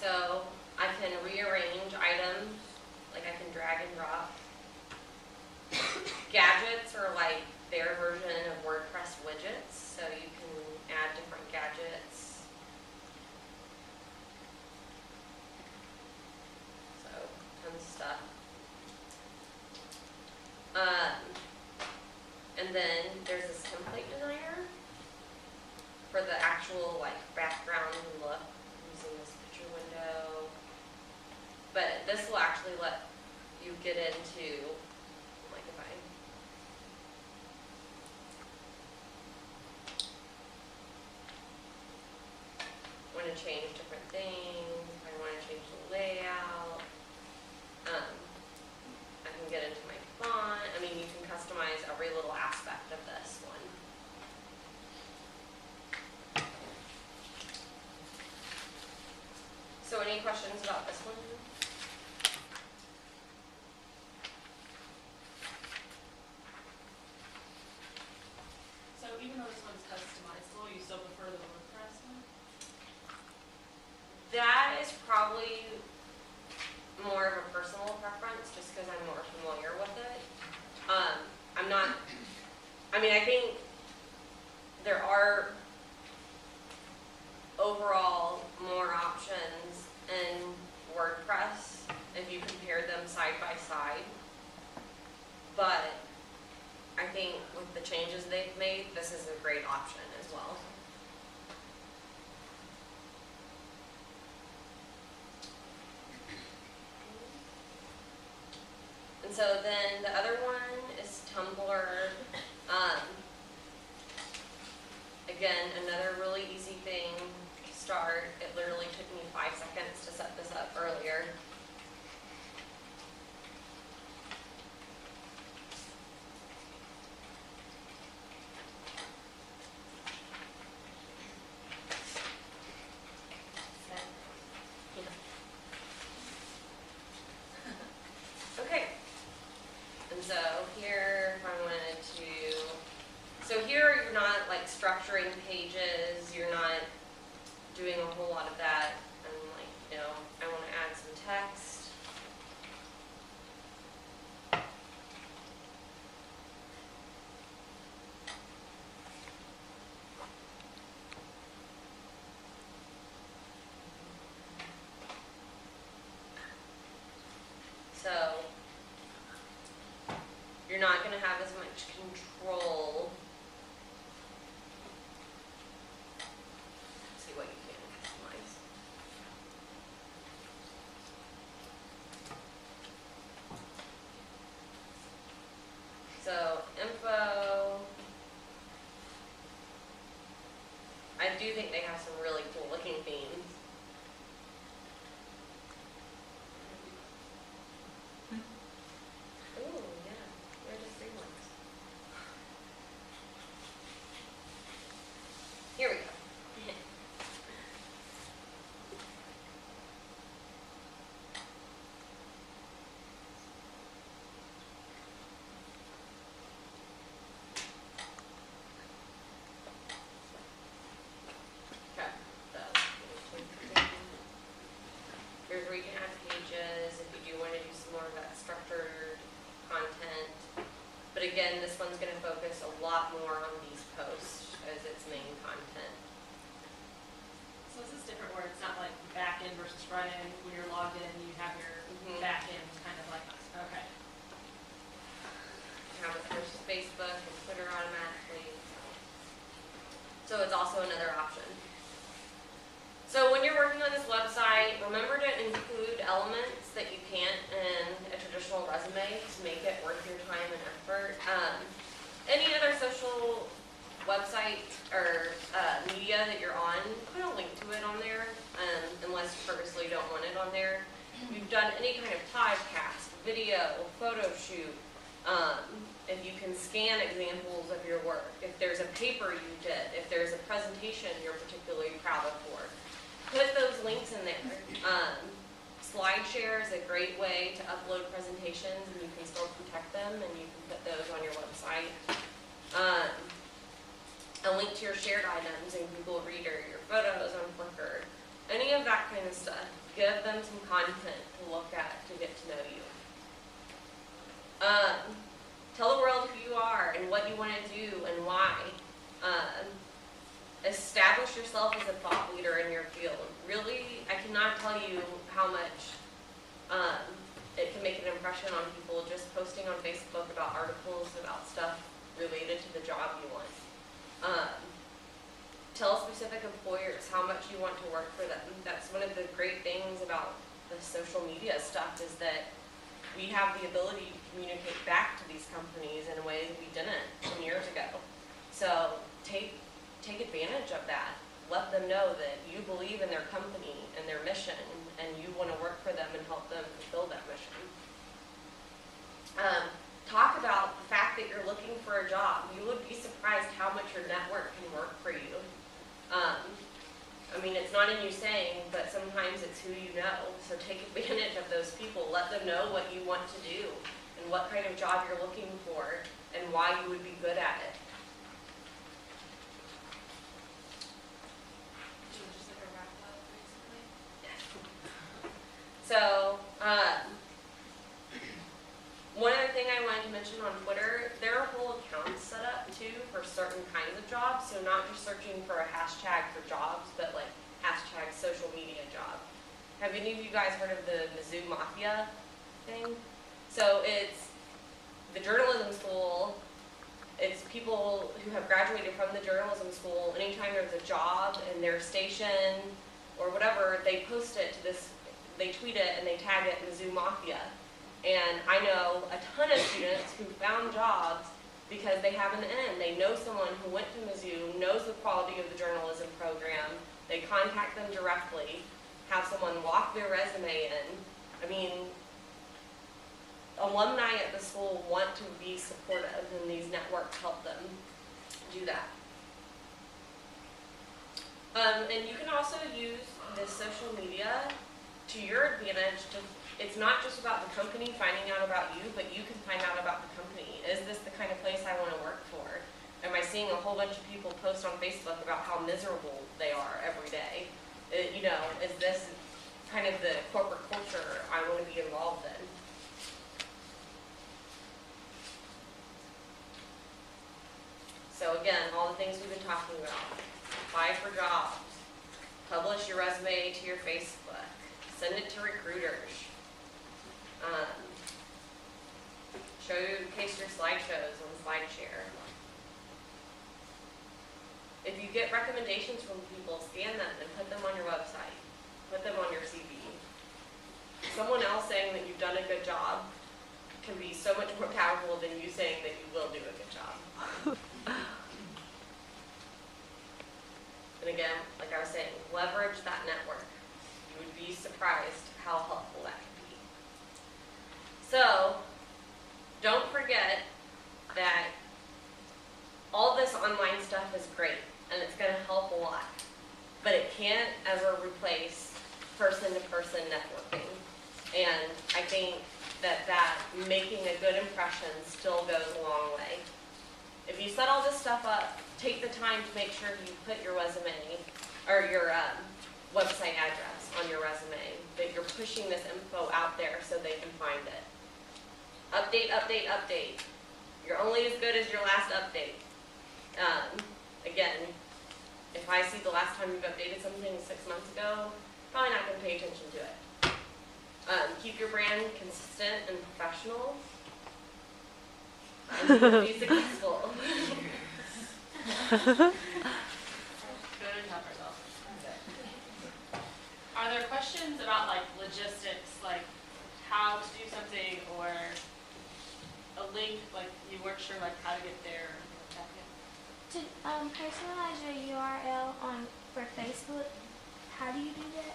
So I can rearrange items, like I can drag and drop. Gadgets are like their version of WordPress widgets, so you can add different gadgets. So, tons of stuff. And then there's this template designer for the actual like background look using this picture window. But this will actually let you get into, like if I want to change different things, if I want to change the layout, I can get into my font. I mean, you can customize every little aspect of this one. So any questions about this one? So even though this one's customizable, you still prefer the WordPress one? That is probably more of a personal preference, just because I'm more familiar with it. I'm not, I mean, I think there are overall more options in WordPress if you compare them side by side. But I think with the changes they've made, this is a great option as well. And so then the other one is Tumblr. Again, another really easy thing to start. It literally took me 5 seconds to set this up earlier. Okay. And so here, if I wanted to, so here you're not like structuring pages, you're not doing a whole lot of that. I'm like, you know, I want to add some text. So you're not going to have as much control. Let's see what you can customize. So info. I do think they have some really cool looking themes. Ooh, yeah. They're just free ones. Here we go. Okay. So, here's where you can add pages if you do want to do some more of that structured content. But again, this one's going to focus a lot more on these posts as its main content. So is this different where it's not like back end versus front end? When you're logged in, you have your back end kind of like, okay. You have it versus Facebook and Twitter automatically. So it's also another option. So when you're working on this website, remember to include elements that you can't in a traditional resume to make it worth your time and effort. Any other social website or media that you're on, put a link to it on there, unless you purposely don't want it on there. If you've done any kind of podcast, video, photo shoot, if you can scan examples of your work, if there's a paper you did, if there's a presentation you're particularly proud of for, put those links in there. SlideShare is a great way to upload presentations and you can still protect them and you can put those on your website. A link to your shared items in Google Reader, your photos on Flickr, any of that kind kind of stuff. Give them some content to look at to get to know you. Tell the world who you are and what you want to do and why. Establish yourself as a thought leader in your field. Really, I cannot tell you how much it can make an impression on people just posting on Facebook about articles about stuff related to the job you want. Tell specific employers how much you want to work for them. That's one of the great things about the social media stuff, is that we have the ability to communicate back to these companies in ways we didn't some years ago. So take advantage of that. Let them know that you believe in their company and their mission, and you want to work for them and help them fulfill that mission. Talk about the fact that you're looking for a job. You would be surprised how much your network can work for you. I mean, it's not in you saying, but sometimes it's who you know. So take advantage of those people. Let them know what you want to do and what kind of job you're looking for and why you would be good at it. Just like a wrap up, basically. So, one other thing I wanted to mention on Twitter, there are whole accounts set up too for certain kinds of jobs. So not just searching for a hashtag for jobs, but like hashtag social media job. Have any of you guys heard of the Zou Mafia thing? So it's the journalism school. It's people who have graduated from the journalism school. Anytime there's a job in their station or whatever, they post it to this, they tweet it and they tag it in the Zou Mafia. And I know a ton of students who found jobs because they have an in. They know someone who went to Mizzou, knows the quality of the journalism program. They contact them directly, have someone walk their resume in. I mean, alumni at the school want to be supportive, and these networks help them do that. And you can also use this social media to your advantage. It's not just about the company finding out about you, but you can find out about the company. Is this the kind of place I want to work for? Am I seeing a whole bunch of people post on Facebook about how miserable they are every day? You know, is this kind of the corporate culture I want to be involved in? So again, all the things we've been talking about. Apply for jobs. Publish your resume to your Facebook. Send it to recruiters. Showcase your slideshows on SlideShare. If you get recommendations from people, scan them and put them on your website. Put them on your CV. Someone else saying that you've done a good job can be so much more powerful than you saying that you will do a good job. And again, like I was saying, leverage that network. You would be surprised how helpful that can be. So, don't forget that all this online stuff is great, and it's going to help a lot. But it can't ever replace person-to-person networking. And I think that making a good impression still goes a long way. If you set all this stuff up, take the time to make sure you put your resume or your website address on your resume, that you're pushing this info out there so they can find it. Update, update, update. You're only as good as your last update. Again, if I see the last time you've updated something 6 months ago, probably not going to pay attention to it. Keep your brand consistent and professional. And you will be successful. Good and help ourselves. Are there questions about like logistics, like how to do something, or a link, like you weren't sure like how to get there? To personalize your URL for Facebook, how do you do that?